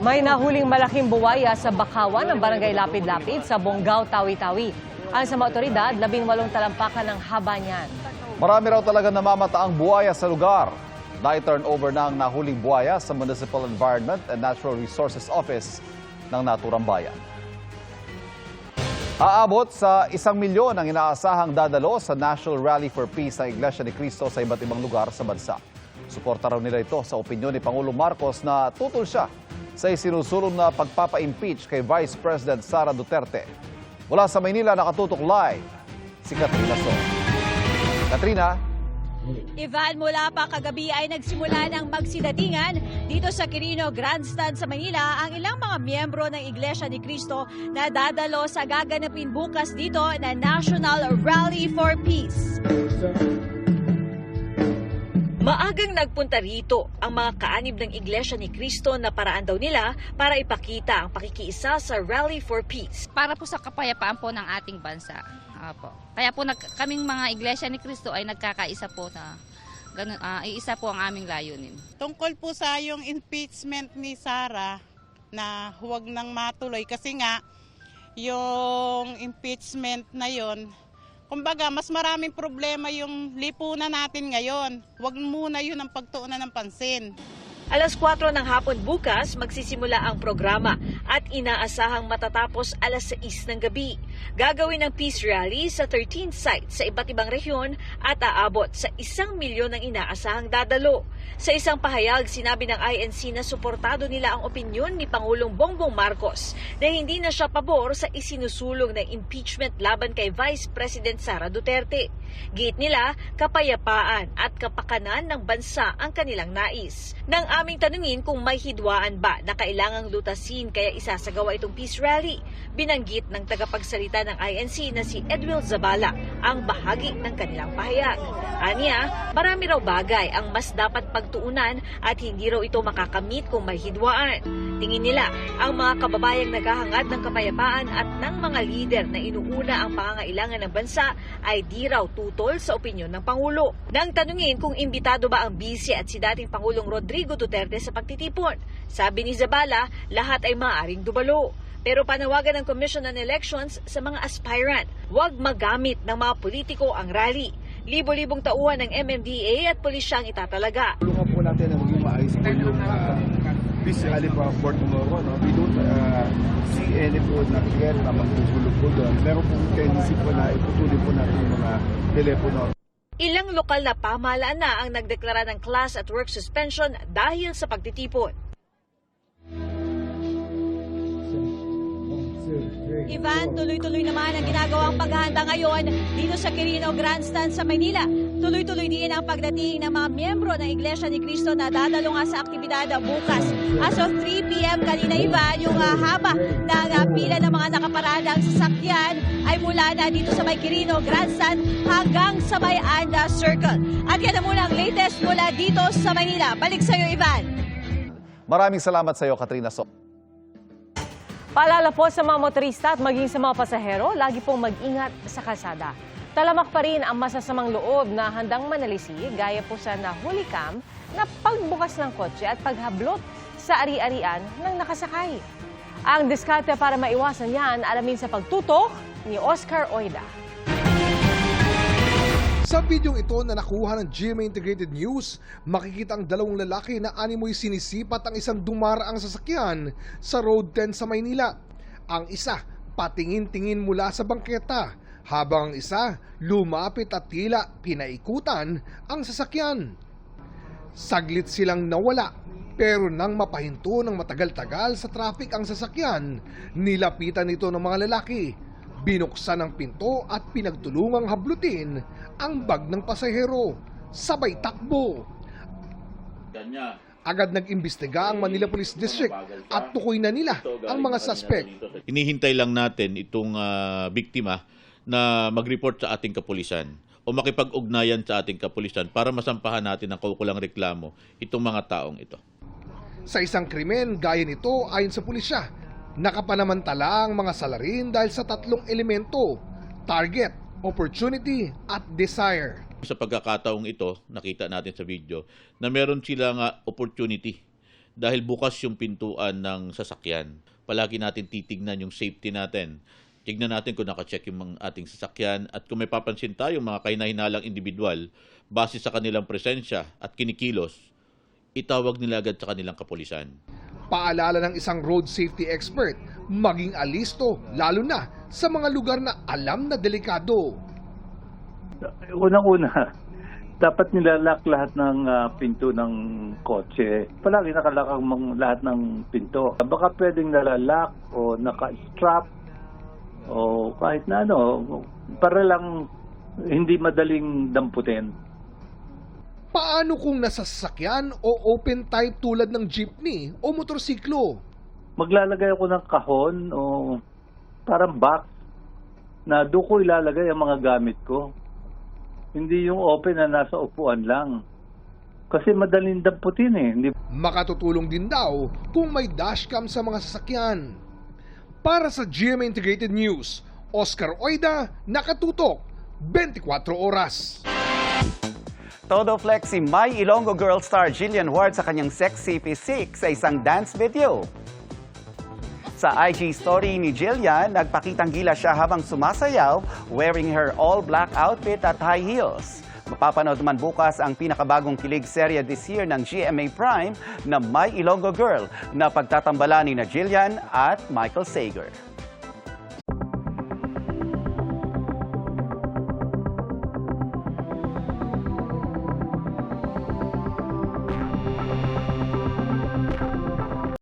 May nahuling malaking buwaya sa bakawan ng barangay Lapid-Lapid sa Bonggao, Tawi-Tawi. Ayon sa mga otoridad, 18 talampakan ng haba niyan. Marami raw talaga namamata ang buwaya sa lugar. Na-turnover na ang nahuling buwaya sa Municipal Environment and Natural Resources Office ng naturang bayan. Aabot sa 1 milyon ang inaasahang dadalo sa National Rally for Peace ng Iglesia ni Cristo sa iba't ibang lugar sa bansa. Suporta raw nila ito sa opinyon ni Pangulong Marcos na tutol siya sa isinusulong na pagpapa-impeach kay Vice President Sara Duterte. Mula sa Maynila, nakatutok live si Katrina So. Katrina? Ivan, mula pa kagabi ay nagsimula ng magsidatingan dito sa Quirino Grandstand sa Manila ang ilang mga miyembro ng Iglesia ni Cristo na dadalo sa gaganapin bukas dito na National Rally for Peace. Maagang nagpunta rito ang mga kaanib ng Iglesia ni Cristo na paraan daw nila para ipakita ang pakikiisa sa Rally for Peace. Para po sa kapayapaan po ng ating bansa. Apo. Kaya po kaming mga Iglesia ni Cristo ay nagkakaisa po na ganun, iisa po ang aming layunin. Tungkol po sa yung impeachment ni Sara na huwag nang matuloy kasi nga yung impeachment na yon, kumbaga mas maraming problema yung lipunan natin ngayon. Huwag muna yun ang pagtuunan ng pansin. Alas 4 ng hapon bukas, magsisimula ang programa at inaasahang matatapos alas 6 ng gabi. Gagawin ang peace rally sa 13 sites sa iba't ibang rehiyon at aabot sa 1 milyon ang inaasahang dadalo. Sa isang pahayag, sinabi ng INC na suportado nila ang opinyon ni Pangulong Bongbong Marcos na hindi na siya pabor sa isinusulong na impeachment laban kay Vice President Sara Duterte. Giit nila, kapayapaan at kapakanan ng bansa ang kanilang nais. Nang aming tanungin kung may hidwaan ba na kailangang lutasin kaya isasagawa itong peace rally, binanggit ng tagapagsalita ng INC na si Edwil Zabala ang bahagi ng kanilang pahayag. Aniya, marami raw bagay ang mas dapat pagtuunan at hindi raw ito makakamit kung may hidwaan. Tingin nila, ang mga kababayang naghahangad ng kapayapaan at ng mga lider na inuuna ang pangangailangan ng bansa ay di raw tutol sa opinyon ng Pangulo. Nang tanungin kung imbitado ba ang bise at si dating Pangulong Rodrigo Duterte sa pagtitipon, sabi ni Zabala, lahat ay maaaring dumalo. Pero panawagan ng Commission on Elections sa mga aspirant, huwag magamit ng mga politiko ang rally. Libo-libong tauhan ng MMDA at pulisyang itatalaga. Tulungan po natin na maging maayos po yung peace rally for tomorrow. No? We don't see any po na threat na magpupulog po doon. Meron po tendency po na iputuloy po natin yung mga telepono. Ilang lokal na pamahalaan na ang nagdeklara ng class at work suspension dahil sa pagtitipon. Ivan, tuloy-tuloy naman ang ginagawang paghahanda ngayon dito sa Quirino Grandstand sa Maynila. Tuloy-tuloy din ang pagdating ng mga miyembro ng Iglesia ni Cristo na dadalo nga sa aktibidad bukas. As of 3 p.m. kanina, Ivan, yung haba ng pila ng mga nakaparadang sasakyan ay mula na dito sa may Quirino Grandstand hanggang sa may Anda Circle. At yan na muna ang latest mula dito sa Maynila. Balik sa iyo, Ivan. Maraming salamat sa iyo, Katrina So. Paalala po sa mga motorista at maging sa mga pasahero, lagi pong mag-ingat sa kalsada. Talamak pa rin ang masasamang loob na handang manalisi, gaya po sa nahuli cam na pagbukas ng kotse at paghablot sa ari-arian ng nakasakay. Ang diskarte para maiwasan yan, alamin sa pagtutok ni Oscar Oida. Sa bidyong ito na nakuha ng GMA Integrated News, makikita ang dalawang lalaki na animoy sinisipat ang isang dumaraang sasakyan sa Road 10 sa Maynila. Ang isa, patingin-tingin mula sa bangketa, habang ang isa, lumapit at tila pinaikutan ang sasakyan. Saglit silang nawala, pero nang mapahinto ng matagal-tagal sa traffic ang sasakyan, nilapitan ito ng mga lalaki. Binuksan ang pinto at pinagtulungang hablutin ang bag ng pasahero. Sabay takbo. Agad nag-imbestiga ang Manila Police District at tukoy na nila ang mga suspect. Hinihintay lang natin itong biktima na mag-report sa ating kapulisan o makipag-ugnayan sa ating kapulisan para masampahan natin ng kaukulang reklamo itong mga taong ito. Sa isang krimen gaya nito, ayon sa pulisya, nakapanamantala ang mga salarin dahil sa tatlong elemento: target, opportunity at desire. Sa pagkakataong ito, nakita natin sa video na meron silang opportunity dahil bukas yung pintuan ng sasakyan. Palagi natin titignan yung safety natin. Tignan natin kung naka-check yung mga ating sasakyan at kung may papansin tayong mga kahina-hinalang individual base sa kanilang presensya at kinikilos, itawag nila agad sa kanilang kapulisan. Paalala ng isang road safety expert, maging alisto lalo na sa mga lugar na alam na delikado. Unang-una, dapat nilalak lahat ng pinto ng kotse. Palagi nakalak ang lahat ng pinto. Baka pwedeng nalalak o naka-strap o kahit na ano, para lang hindi madaling damputin. Paano kung nasa sasakyan o open type tulad ng jeepney o motorsiklo? Maglalagay ako ng kahon o parang box na doon ko ilalagay ang mga gamit ko. Hindi yung open na nasa upuan lang. Kasi madaling damputin eh. Hindi... Makatutulong din daw kung may dashcam sa mga sasakyan. Para sa GMA Integrated News, Oscar Oida, nakatutok, 24 oras. Todo flex si My Ilonggo Girl star Jillian Ward sa kanyang sexy physique sa isang dance video. Sa IG story ni Jillian, nagpakitang gila siya habang sumasayaw wearing her all-black outfit at high heels. Mapapanood naman bukas ang pinakabagong kilig serye this year ng GMA Prime na My Ilonggo Girl na pagtatambalan ni Jillian at Michael Sager.